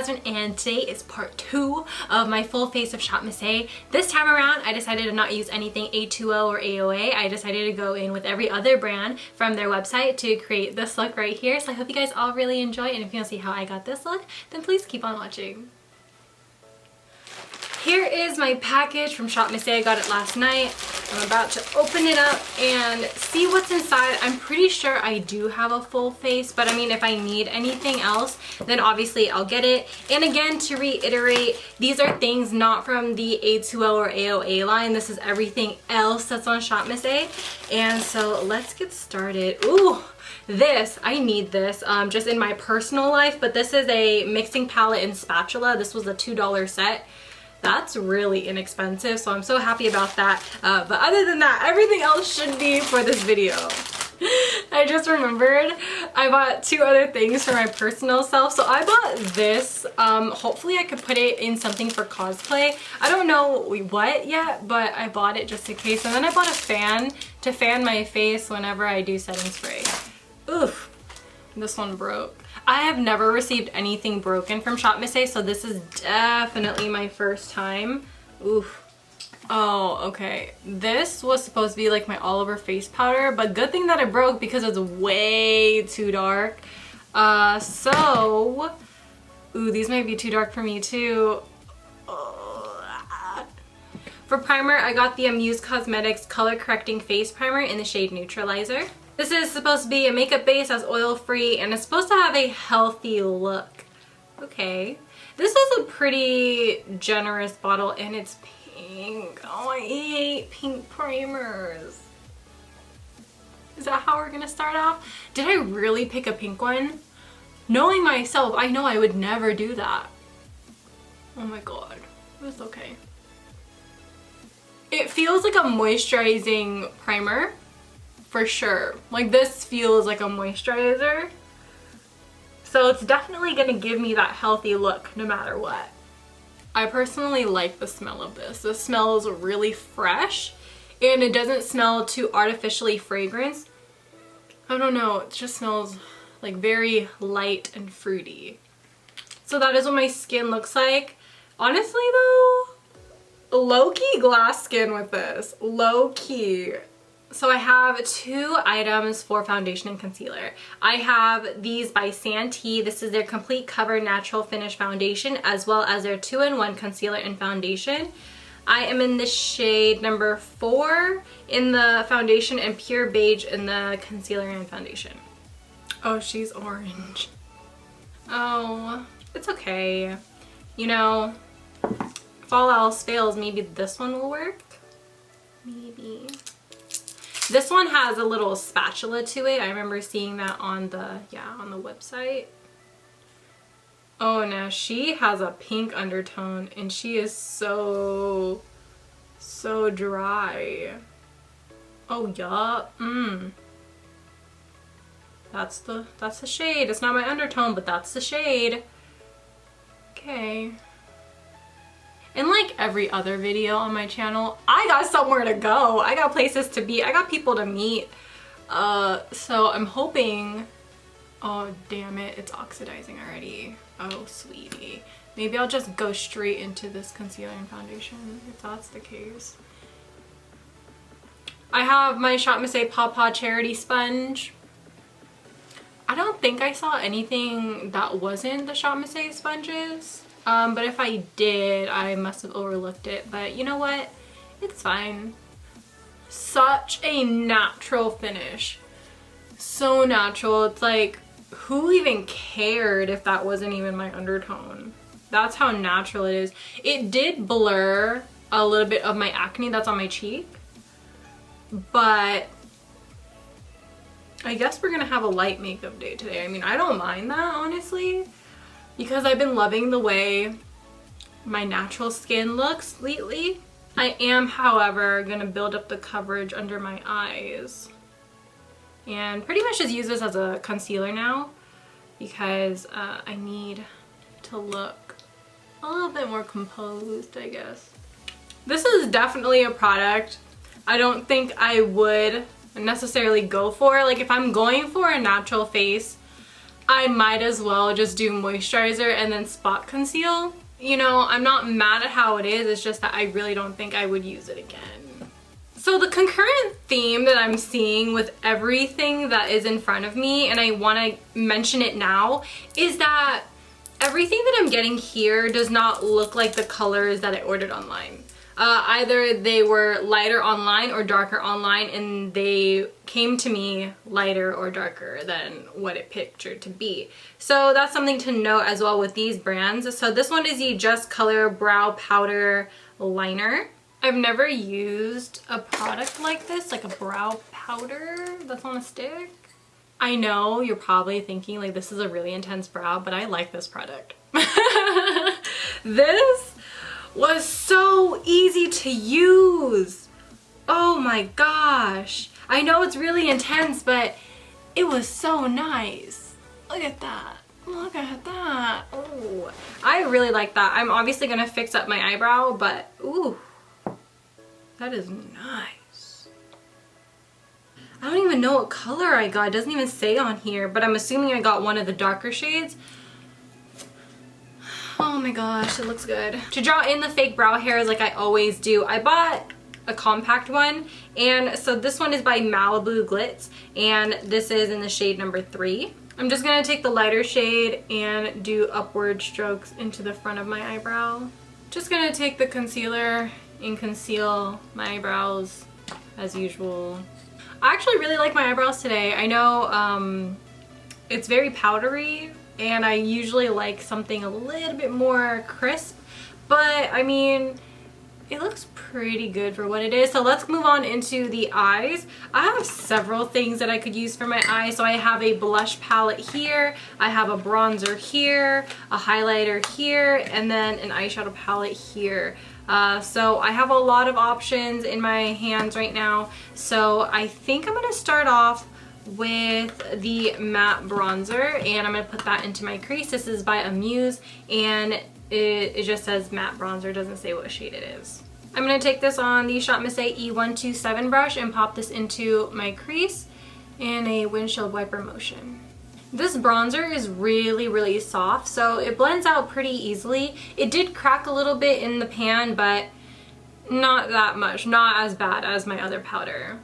Jasmine, and today is part 2 of my full face of ShopMissA. This time around, I decided to not use anything A20 or AOA. I decided to go in with every other brand from their website to create this look right here. So I hope you guys all really enjoy, and if you want to see how I got this look, then please keep on watching. Here is my package from ShopMissA. I got it last night. I'm about to open it up and see what's inside. I'm pretty sure I do have a full face, but I mean, if I need anything else, then obviously I'll get it. And again, to reiterate, these are things not from the A20 or AOA line. This is everything else that's on ShopMissA. And so let's get started. Ooh. This, I need this just in my personal life, but this is a mixing palette and spatula. This was a $2 set. That's really inexpensive, so I'm so happy about that. But other than that, everything else should be for this video. I just remembered I bought 2 other things for my personal self. So I bought this. Hopefully I could put it in something for cosplay. I don't know what yet, but I bought it just in case. And then I bought a fan to fan my face whenever I do setting spray. Oof, this one broke. I have never received anything broken from ShopMissA, so this is definitely my first time. Oof. Oh, okay. This was supposed to be like my all over face powder, but good thing that it broke because it's way too dark. Ooh, these might be too dark for me too. For primer, I got the Amuse Cosmetics Color Correcting Face Primer in the shade Neutralizer. This is supposed to be a makeup base that's oil-free, and it's supposed to have a healthy look. Okay. This is a pretty generous bottle, and it's pink. Oh, I hate pink primers. Is that how we're gonna start off? Did I really pick a pink one? Knowing myself, I know I would never do that. Oh my god. It's okay. It feels like a moisturizing primer. For sure. Like, this feels like a moisturizer. So it's definitely gonna give me that healthy look no matter what. I personally like the smell of this. This smells really fresh and it doesn't smell too artificially fragranced. I don't know, it just smells like very light and fruity. So that is what my skin looks like. Honestly though, low-key glass skin with this. Low-key. So I have 2 items for foundation and concealer. I have these by Santee. This is their Complete Cover Natural Finish Foundation, as well as their 2-in-1 concealer and foundation. I am in the shade number 4 in the foundation and pure beige in the concealer and foundation. Oh, she's orange. Oh, it's okay. You know, if all else fails, maybe this one will work. Maybe. This one has a little spatula to it. I remember seeing that on the website. Oh, now she has a pink undertone and she is so dry. Oh, yup. That's the shade. It's not my undertone, but that's the shade. Okay. And like every other video on my channel, I got somewhere to go. I got places to be. I got people to meet. So I'm hoping... Oh, damn it. It's oxidizing already. Oh, sweetie. Maybe I'll just go straight into this concealer and foundation, if that's the case. I have my ShopMissA Paw Charity Sponge. I don't think I saw anything that wasn't the ShopMissA sponges. But if I did, I must have overlooked it. But you know what? It's fine. Such a natural finish. So natural. It's like, who even cared if that wasn't even my undertone? That's how natural it is. It did blur a little bit of my acne that's on my cheek. But I guess we're gonna have a light makeup day today. I mean, I don't mind that, honestly. Because I've been loving the way my natural skin looks lately. I am, however, going to build up the coverage under my eyes. And pretty much just use this as a concealer now. Because I need to look a little bit more composed, I guess. This is definitely a product I don't think I would necessarily go for. Like, if I'm going for a natural face, I might as well just do moisturizer and then spot conceal. You know, I'm not mad at how it is, it's just that I really don't think I would use it again. So the concurrent theme that I'm seeing with everything that is in front of me, and I want to mention it now, is that everything that I'm getting here does not look like the colors that I ordered online. Either they were lighter online or darker online, and they came to me lighter or darker than what it pictured to be. So that's something to note as well with these brands. So this one is the Just Color Brow Powder Liner. I've never used a product like this, like a brow powder that's on a stick. I know you're probably thinking like this is a really intense brow, but I like this product. This was so easy to use. Oh my gosh. I know it's really intense, but it was so nice. Look at that. Look at that. Oh, I really like that. I'm obviously gonna fix up my eyebrow, but ooh, that is nice. I don't even know what color I got. It doesn't even say on here, but I'm assuming I got one of the darker shades. Oh my gosh, it looks good. To draw in the fake brow hairs like I always do, I bought a compact one, and so this one is by Malibu Glitz, and this is in the shade number 3. I'm just gonna take the lighter shade and do upward strokes into the front of my eyebrow. Just gonna take the concealer and conceal my eyebrows as usual. I actually really like my eyebrows today. I know it's very powdery, and I usually like something a little bit more crisp, but I mean, it looks pretty good for what it is. So let's move on into the eyes. I have several things that I could use for my eyes. So I have a blush palette here, I have a bronzer here, a highlighter here, and then an eyeshadow palette here. So I have a lot of options in my hands right now. So I think I'm gonna start off with the matte bronzer, and I'm gonna put that into my crease. This is by Amuse, and it just says matte bronzer, doesn't say what shade it is. I'm gonna take this on the ShopMissA E127 brush and pop this into my crease in a windshield wiper motion. This bronzer is really, really soft, so it blends out pretty easily. It did crack a little bit in the pan, but not that much, not as bad as my other powder.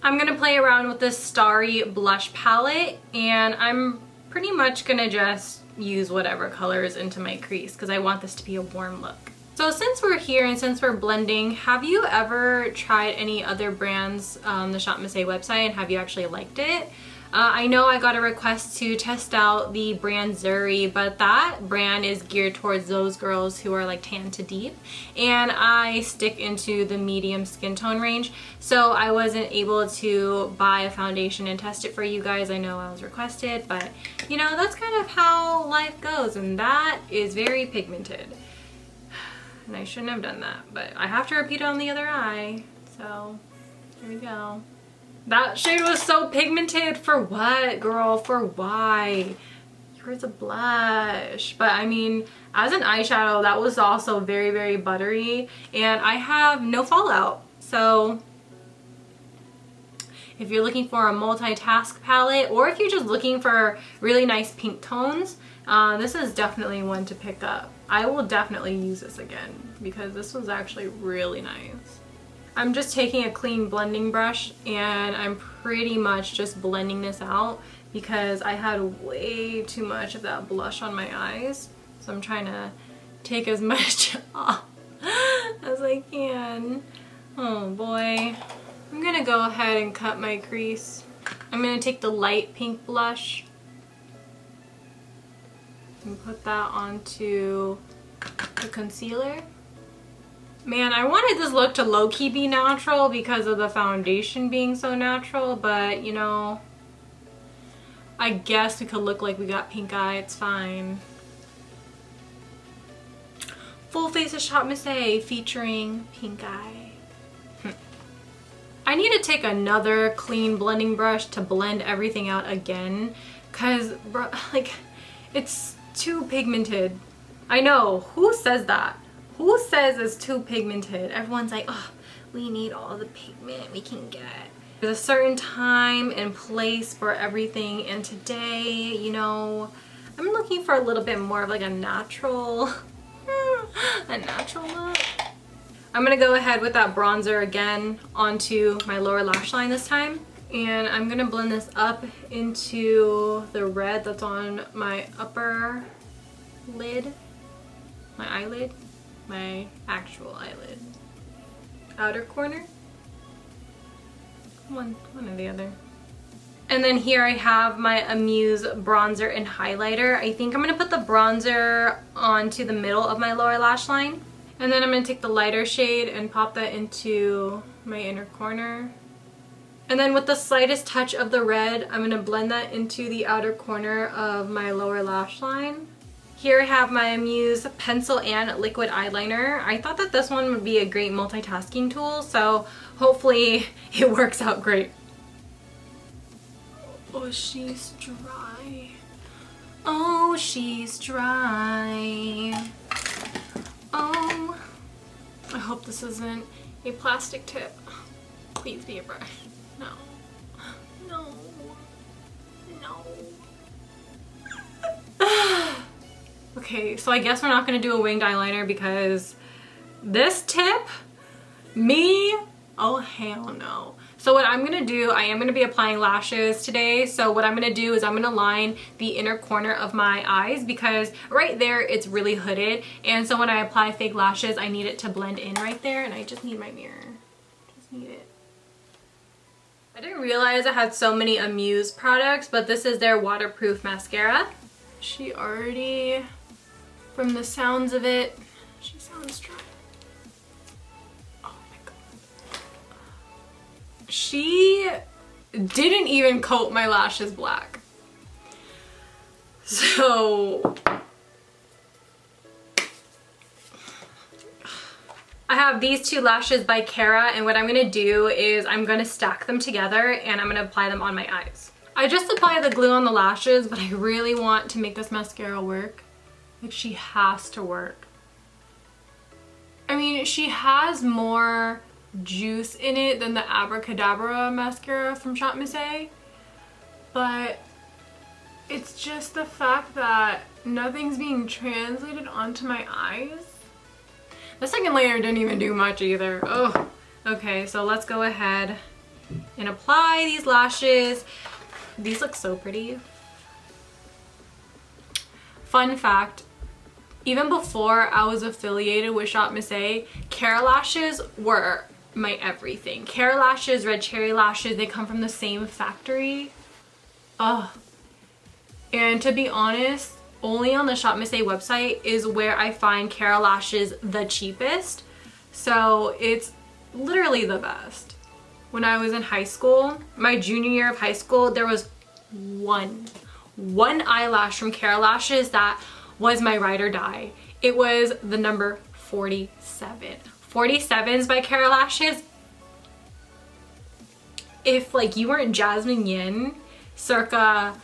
I'm gonna play around with this Starry blush palette, and I'm pretty much gonna just use whatever colors into my crease because I want this to be a warm look. So since we're here and since we're blending, have you ever tried any other brands on the ShopMissA website, and have you actually liked it? I know I got a request to test out the brand Zuri, but that brand is geared towards those girls who are like tan to deep, and I stick into the medium skin tone range, so I wasn't able to buy a foundation and test it for you guys. I know I was requested, but you know, that's kind of how life goes, and that is very pigmented. And I shouldn't have done that, but I have to repeat it on the other eye, so here we go. That shade was so pigmented. For what, girl? For why? Yours a blush. But I mean, as an eyeshadow, that was also very, very buttery, and I have no fallout. So if you're looking for a multitask palette, or if you're just looking for really nice pink tones, this is definitely one to pick up. I will definitely use this again because this was actually really nice. I'm just taking a clean blending brush, and I'm pretty much just blending this out because I had way too much of that blush on my eyes. So I'm trying to take as much off as I can. Oh boy. I'm gonna go ahead and cut my crease. I'm gonna take the light pink blush and put that onto the concealer. Man, I wanted this look to low-key be natural because of the foundation being so natural, but you know, I guess we could look like we got pink eye, it's fine. Full face of ShopMissA featuring pink eye. I need to take another clean blending brush to blend everything out again, cause like, it's too pigmented. I know, who says that? Who says it's too pigmented? Everyone's like, oh, we need all the pigment we can get. There's a certain time and place for everything, and today, you know, I'm looking for a little bit more of like a natural look. I'm gonna go ahead with that bronzer again onto my lower lash line this time. And I'm gonna blend this up into the red that's on my upper lid, my eyelid, my actual eyelid, outer corner, one or the other. And then here I have my Amuse bronzer and highlighter. I think I'm gonna put the bronzer onto the middle of my lower lash line. And then I'm gonna take the lighter shade and pop that into my inner corner. And then with the slightest touch of the red, I'm gonna blend that into the outer corner of my lower lash line. Here I have my Amuse pencil and liquid eyeliner. I thought that this one would be a great multitasking tool, so hopefully it works out great. Oh, she's dry. Oh, she's dry. Oh, I hope this isn't a plastic tip. Please be a brush. No. No. No. Okay, so I guess we're not gonna do a winged eyeliner because this tip, oh hell no. So what I'm gonna do, I am gonna be applying lashes today. So what I'm gonna do is I'm gonna line the inner corner of my eyes because right there it's really hooded. And so when I apply fake lashes, I need it to blend in right there, and I just need my mirror. Just need it. I didn't realize I had so many Amuse products, but this is their waterproof mascara. She already, from the sounds of it, she sounds dry. Oh my god. She didn't even coat my lashes black. So I have these two lashes by Cara, and what I'm gonna do is I'm gonna stack them together and I'm gonna apply them on my eyes. I just applied the glue on the lashes, but I really want to make this mascara work. Like, she has to work. I mean, she has more juice in it than the Abracadabra mascara from ShopMissA, but it's just the fact that nothing's being translated onto my eyes. The second layer didn't even do much either. Oh, okay, so let's go ahead and apply these lashes. These look so pretty. Fun fact, even before I was affiliated with ShopMissA, Cara lashes were my everything. Cara lashes, red cherry lashes, they come from the same factory. Oh, and to be honest, only on the ShopMissA website is where I find Cara lashes the cheapest. So it's literally the best. When I was in high school, my junior year of high school, there was one eyelash from Cara lashes that was my ride or die. It was the number 47. 47s by Cara lashes. If like you weren't Jasmine Yin circa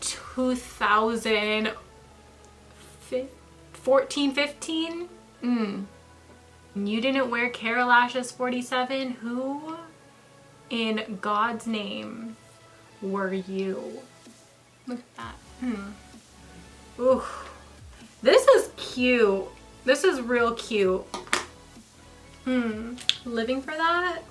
2014, 15, and you didn't wear Cara lashes 47, who in God's name were you? Look at that. Ooh, this is cute. This is real cute. Living for that.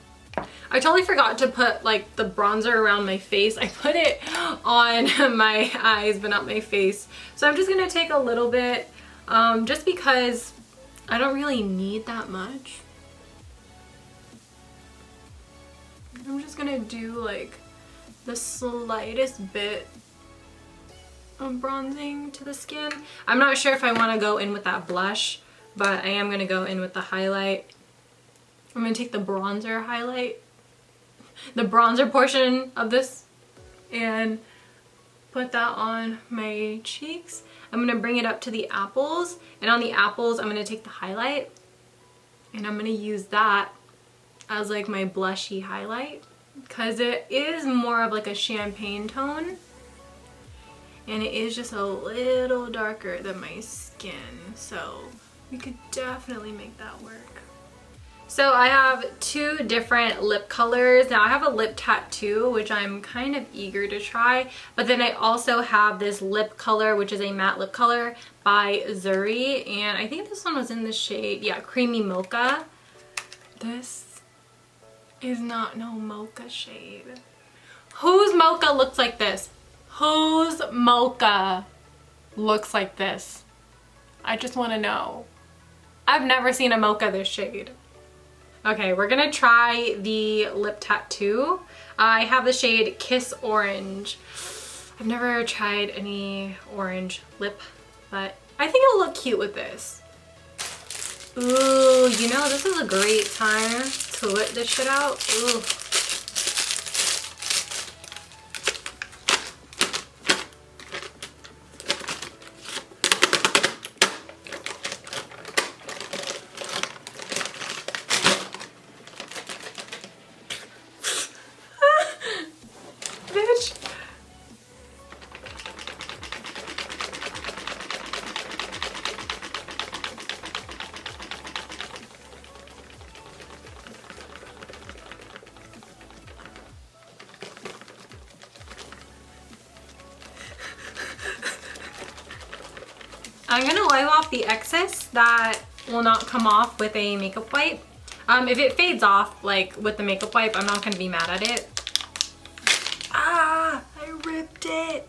I totally forgot to put like the bronzer around my face. I put it on my eyes but not my face. So I'm just gonna take a little bit just because I don't really need that much. I'm just gonna do like the slightest bit of bronzing to the skin. I'm not sure if I want to go in with that blush, but I am gonna go in with the highlight. I'm gonna take the bronzer highlight, the bronzer portion of this, and put that on my cheeks. I'm gonna bring it up to the apples, and on the apples I'm gonna take the highlight and I'm gonna use that as like my blushy highlight because it is more of like a champagne tone and it is just a little darker than my skin, so we could definitely make that work. So I have two different lip colors. Now I have a lip tattoo, which I'm kind of eager to try. But then I also have this lip color, which is a matte lip color by Zuri. And I think this one was in the shade, yeah, Creamy Mocha. This is not no mocha shade. Whose mocha looks like this? Whose mocha looks like this? I just want to know. I've never seen a mocha this shade. Okay, we're gonna try the lip tattoo. I have the shade Kiss Orange. I've never tried any orange lip, but I think it'll look cute with this. Ooh, you know, this is a great time to whip this shit out. Ooh. I'm gonna wipe off the excess that will not come off with a makeup wipe. If it fades off, like with the makeup wipe, I'm not gonna be mad at it. Ah, I ripped it.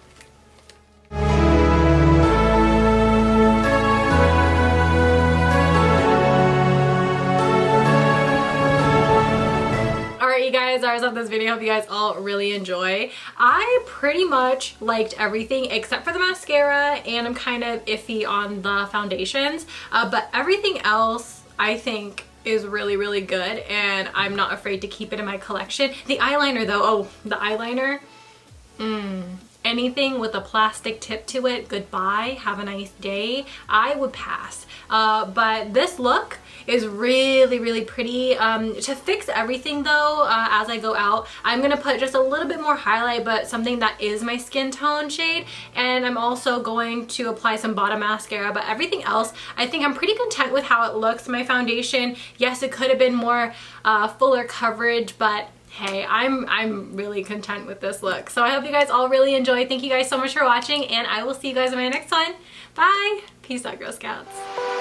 You guys, I love this video. Hope you guys all really enjoy. I pretty much liked everything except for the mascara, and I'm kind of iffy on the foundations, but everything else I think is really, really good, and I'm not afraid to keep it in my collection. The eyeliner though, oh, the eyeliner, anything with a plastic tip to it, goodbye, have a nice day. I would pass. But this look is really, really pretty. To fix everything though, as I go out, I'm gonna put just a little bit more highlight, but something that is my skin tone shade. And I'm also going to apply some bottom mascara, but everything else, I think I'm pretty content with how it looks. My foundation, yes, it could have been more fuller coverage, but hey, I'm really content with this look. So I hope you guys all really enjoy. Thank you guys so much for watching, and I will see you guys in my next one. Bye. Peace out, Girl Scouts.